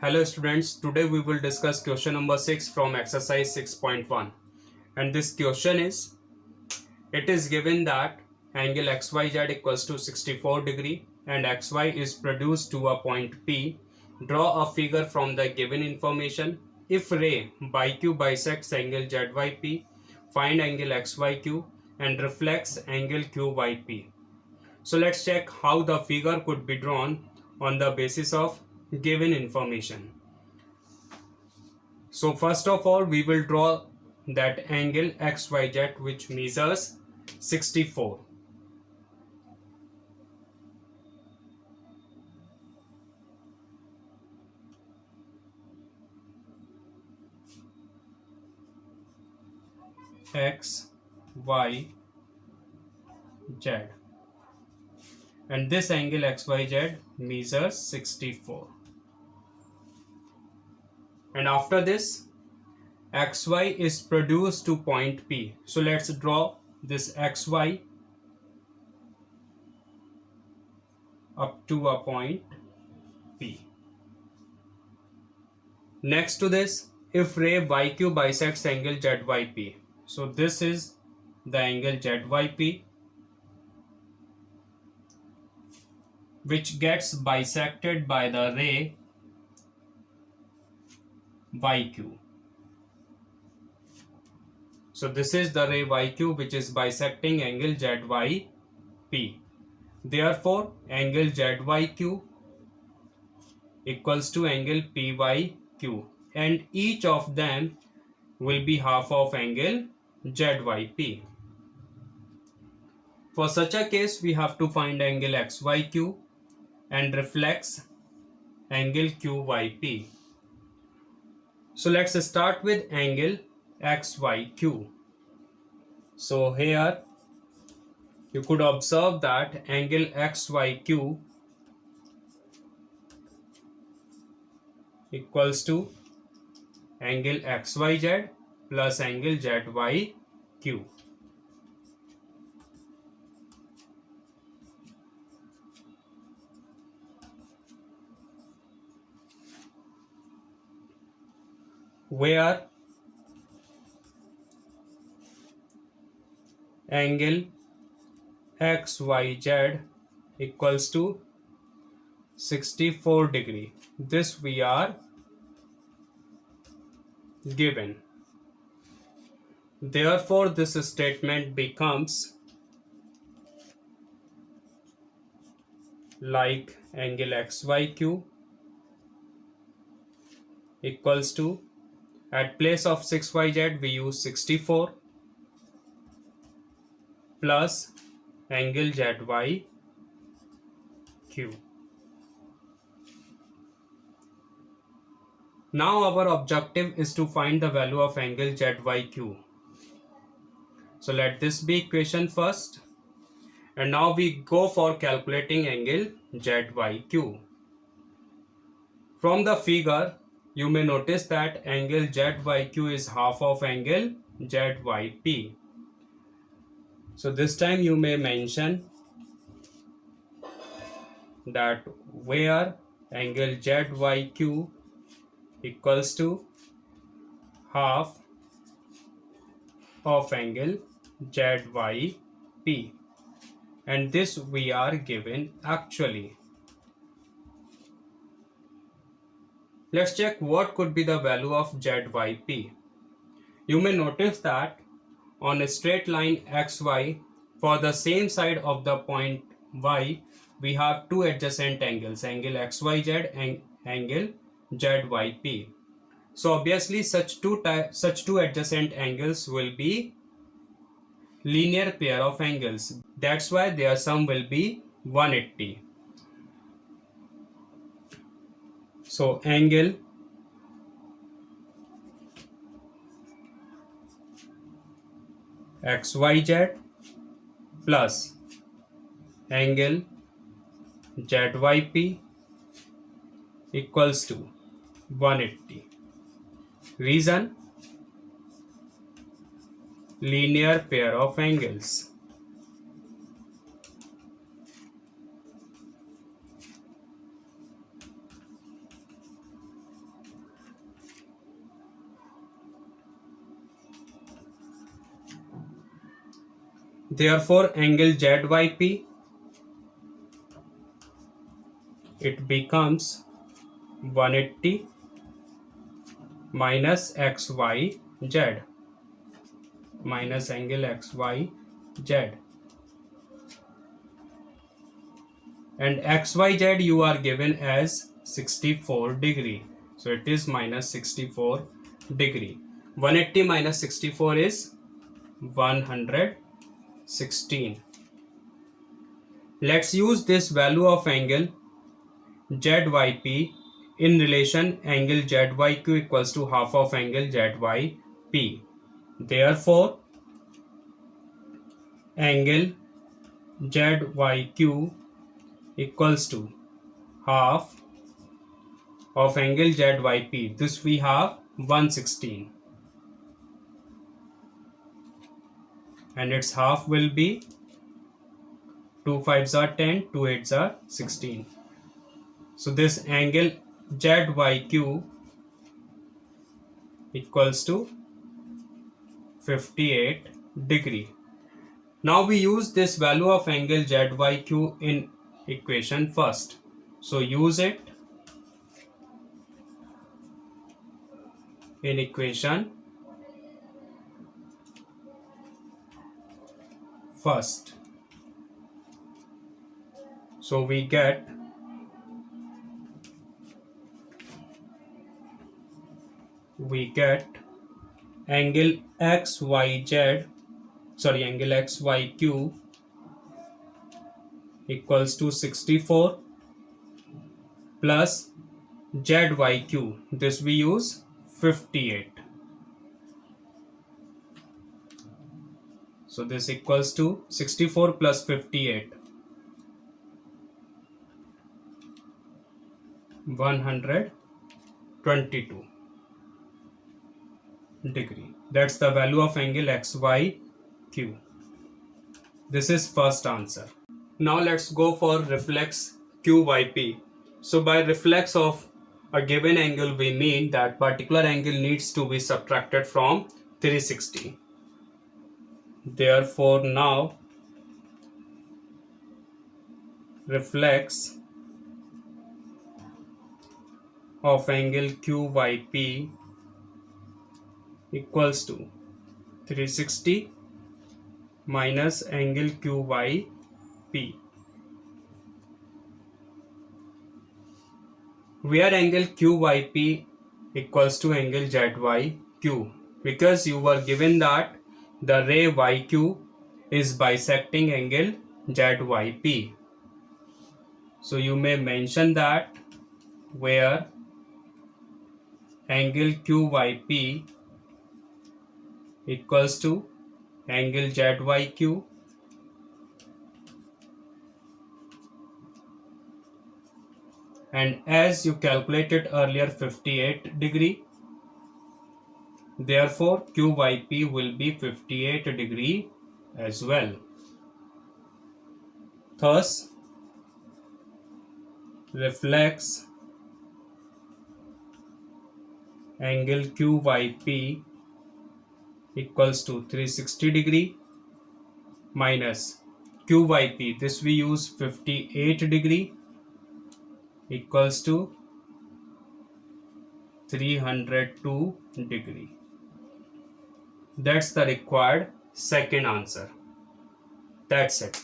Hello students, today we will discuss question number 6 from exercise 6.1, and this question is, it is given that angle XYZ equals to 64 degree and XY is produced to a point P. Draw a figure from the given information. If ray BQ bisects angle ZYP, find angle XYQ and reflects angle QYP. So let's check how the figure could be drawn on the basis of given information. So first of all, we will draw that angle XYZ which measures 64. X, Y, Z. And this angle XYZ measures 64. And after this, XY is produced to point P. So let's draw this XY up to a point P. Next to this, if ray YQ bisects angle ZYP. So this is the angle ZYP which gets bisected by the ray YQ. So this is the ray YQ which is bisecting angle ZYP. Therefore, angle ZYQ equals to angle PYQ, and each of them will be half of angle ZYP. For such a case, we have to find angle XYQ and reflects angle QYP. So let's start with angle XYQ. So here you could observe that angle XYQ equals to angle XYZ plus angle ZYQ. Where angle XYZ equals to 64 degree. This we are given. Therefore, this statement becomes like angle XYQ equals to, at place of 6YZ we use 64 plus angle ZYQ. Now our objective is to find the value of angle ZYQ. So let this be equation first, and now we go for calculating angle ZYQ. From the figure, you may notice that angle ZYQ is half of angle ZYP. So this time you may mention that where angle ZYQ equals to half of angle ZYP, and this we are given actually. Let's check what could be the value of ZYP. You may notice that on a straight line XY, for the same side of the point Y, we have two adjacent angles, angle XYZ and angle ZYP. So obviously such two adjacent angles will be linear pair of angles. That's why their sum will be 180. So angle XYZ plus angle ZYP equals to 180. Reason: linear pair of angles. Therefore angle ZYP, it becomes 180 minus XYZ minus angle XYZ, and XYZ you are given as 64 degree, so it is minus 64 degree. 180 minus 64 is 116. Let's use this value of angle ZYP in relation angle ZYQ equals to half of angle ZYP. Therefore angle ZYQ equals to half of angle ZYP. This we have 116, and its half will be 2 5s are 10, 2 8s are 16. So this angle ZYQ equals to 58 degree. Now we use this value of angle ZYQ in equation first. So use it in equation first. So we get angle XYQ equals to 64 plus ZYQ, this we use 58. So this equals to 64 plus 58, 122 degree. That's the value of angle XYQ. This is first answer. Now let's go for reflex QYP. So by reflex of a given angle, we mean that particular angle needs to be subtracted from 360. Therefore now reflex of angle QYP equals to 360 minus angle QYP, where angle QYP equals to angle ZYQ, because you were given that the ray YQ is bisecting angle ZYP. So you may mention that where angle QYP equals to angle ZYQ and as you calculated earlier 58 degree, therefore QYP will be 58 degree as well. Thus reflex angle QYP equals to 360 degree minus QYP, this we use 58 degree, equals to 302 degree. That's the required second answer. That's it.